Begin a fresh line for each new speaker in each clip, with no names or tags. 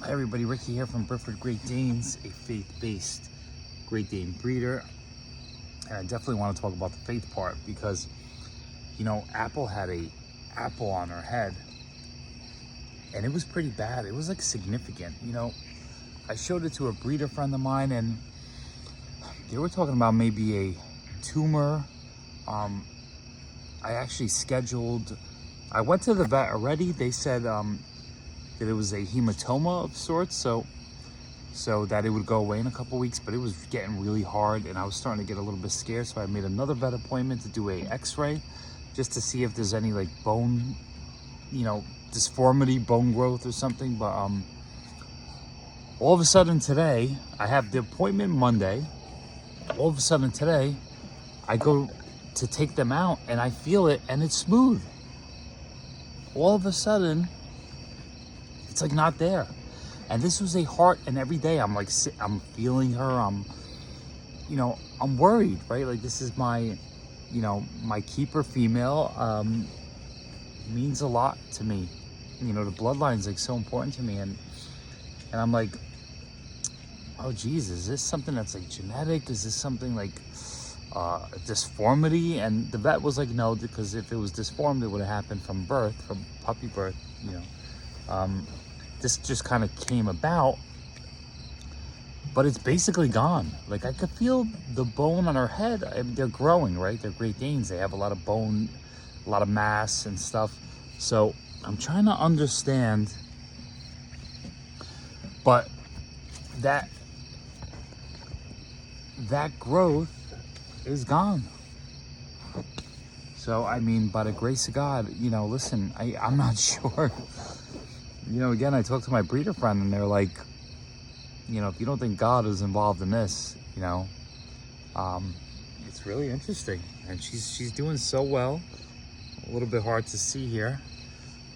Hi everybody, Ricky here from Brifford Great Danes, a faith-based Great Dane breeder. And I definitely want to talk about the faith part because, you know, Apple had a apple on her head and it was pretty bad. It was like significant. You know, I showed it to a breeder friend of mine and they were talking about maybe a tumor. I actually scheduled, I went to the vet already. They said that it was a hematoma of sorts, so that it would go away in a couple weeks, but it was getting really hard and I was starting to get a little bit scared. So I made another vet appointment to do a x-ray just to see if there's any like bone, you know, disformity, bone growth or something. But all of a sudden today, I have the appointment Monday. All of a sudden today, I go to take them out and I feel it and it's smooth. All of a sudden, it's like not there. And this was a heart, and every day I'm like, I'm feeling her. I'm worried, right? Like this is my, you know, my keeper female. Means a lot to me. You know, the bloodline's like so important to me. And I'm like, oh geez, is this something that's like genetic? Is this something like a disformity? And the vet was like, no, because if it was disformed, it would have happened from birth, from puppy birth, you know. This just kind of came about, but it's basically gone. Like I could feel the bone on her head. They're growing, right? They're Great Danes. They have a lot of bone, a lot of mass and stuff. So I'm trying to understand, but that growth is gone. So, I mean, by the grace of God, you know, listen, I'm not sure. You know, again, I talked to my breeder friend and they're like, you know, if you don't think God is involved in this, you know, it's really interesting. And she's doing so well. A little bit hard to see here,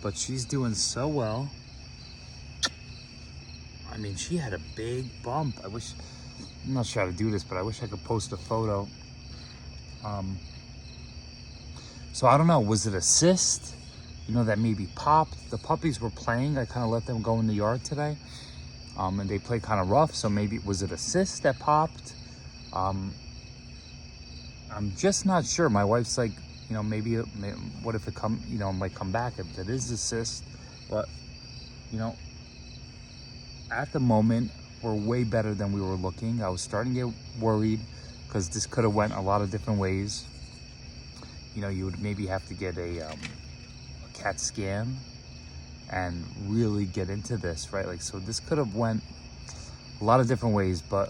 but she's doing so well. I mean, she had a big bump. I'm not sure how to do this, but I wish I could post a photo. So I don't know, was it a cyst? You know, that maybe popped. The puppies were playing. I kind of let them go in the yard today. And they played kind of rough. So maybe, was it a cyst that popped? I'm just not sure. My wife's like, you know, maybe what if it might come back if it is a cyst. But, you know, at the moment, we're way better than we were looking. I was starting to get worried because this could have went a lot of different ways. You know, you would maybe have to get a CAT scan and really get into this, right? Like, so this could have went a lot of different ways, but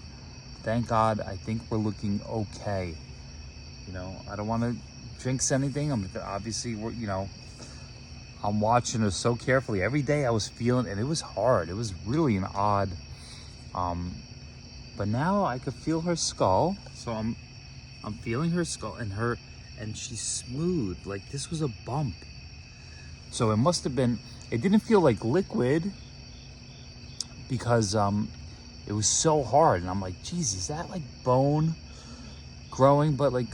thank God, I think we're looking okay. You know, I don't want to jinx anything. Obviously, you know, I'm watching her so carefully. Every day I was feeling, and it was hard. It was really an odd, but now I could feel her skull. So I'm feeling her skull and she's smooth. Like this was a bump. So it must have been, it didn't feel like liquid because it was so hard. And I'm like, geez, is that like bone growing? But like,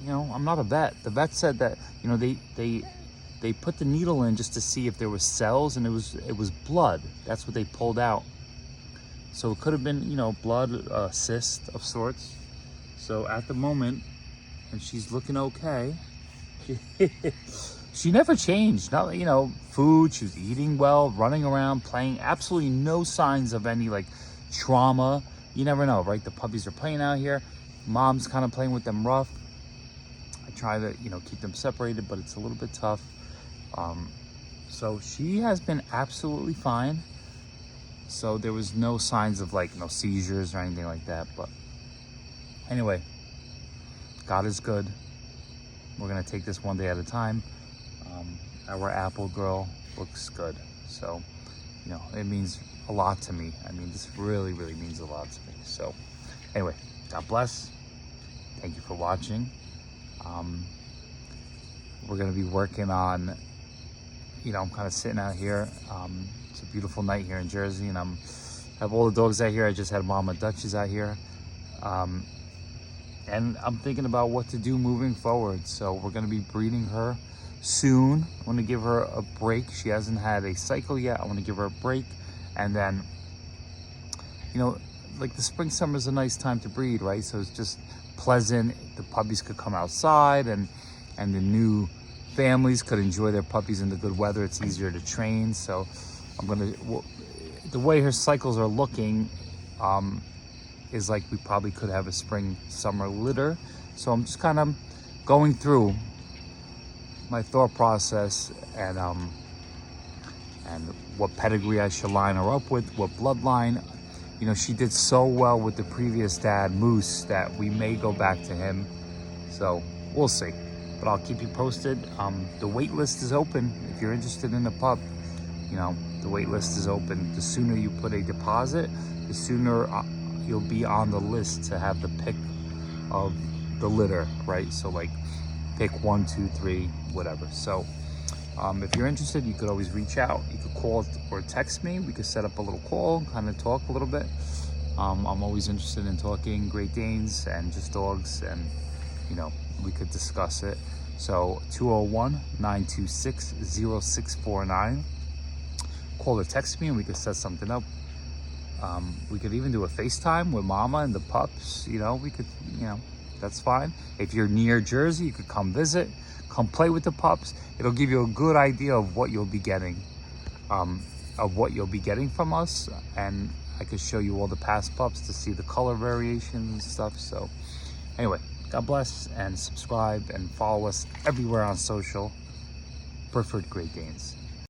you know, I'm not a vet. The vet said that, you know, they put the needle in just to see if there was cells, and it was blood. That's what they pulled out. So it could have been, you know, blood, cyst of sorts. So at the moment, and she's looking okay. She never changed. Not, you know, food, she was eating well, running around, playing. Absolutely no signs of any like trauma. You never know, right? The puppies are playing out here. Mom's kind of playing with them rough. I try to, you know, keep them separated, but it's a little bit tough. So she has been absolutely fine. So there was no signs of like no seizures or anything like that. But anyway, God is good. We're gonna take this one day at a time. Our apple girl looks good. So, you know, it means a lot to me. I mean, this really, really means a lot to me. So anyway, God bless. Thank you for watching. We're gonna be working on, you know, I'm kind of sitting out here. It's a beautiful night here in Jersey, and I have all the dogs out here. I just had Mama Dutch's out here. And I'm thinking about what to do moving forward. So we're gonna be breeding her soon. I wanna give her a break. She hasn't had a cycle yet. I wanna give her a break And then, you know, like the spring, summer is a nice time to breed, right? So it's just pleasant. The puppies could come outside, and the new families could enjoy their puppies in the good weather. It's easier to train. So the way her cycles are looking, is like we probably could have a spring summer litter. So I'm just kind of going through my thought process, and what pedigree I should line her up with, what bloodline. You know, she did so well with the previous dad, Moose, that we may go back to him. So we'll see, but I'll keep you posted. The wait list is open. If you're interested in a pup, you know, the wait list is open. The sooner you put a deposit, the sooner you'll be on the list to have the pick of the litter, right? So like pick 1, 2, 3, whatever. So if you're interested, you could always reach out. You could call or text me. We could set up a little call, kind of talk a little bit. I'm always interested in talking Great Danes and just dogs, and you know, we could discuss it. So 201-926-0649. Call or text me and we could set something up. We could even do a FaceTime with Mama and the pups. You know, we could, you know, that's fine. If you're near Jersey, you could come visit, come play with the pups. It'll give you a good idea of what you'll be getting, from us. And I could show you all the past pups to see the color variations and stuff. So anyway, God bless, and subscribe and follow us everywhere on social. Brifford Great Danes.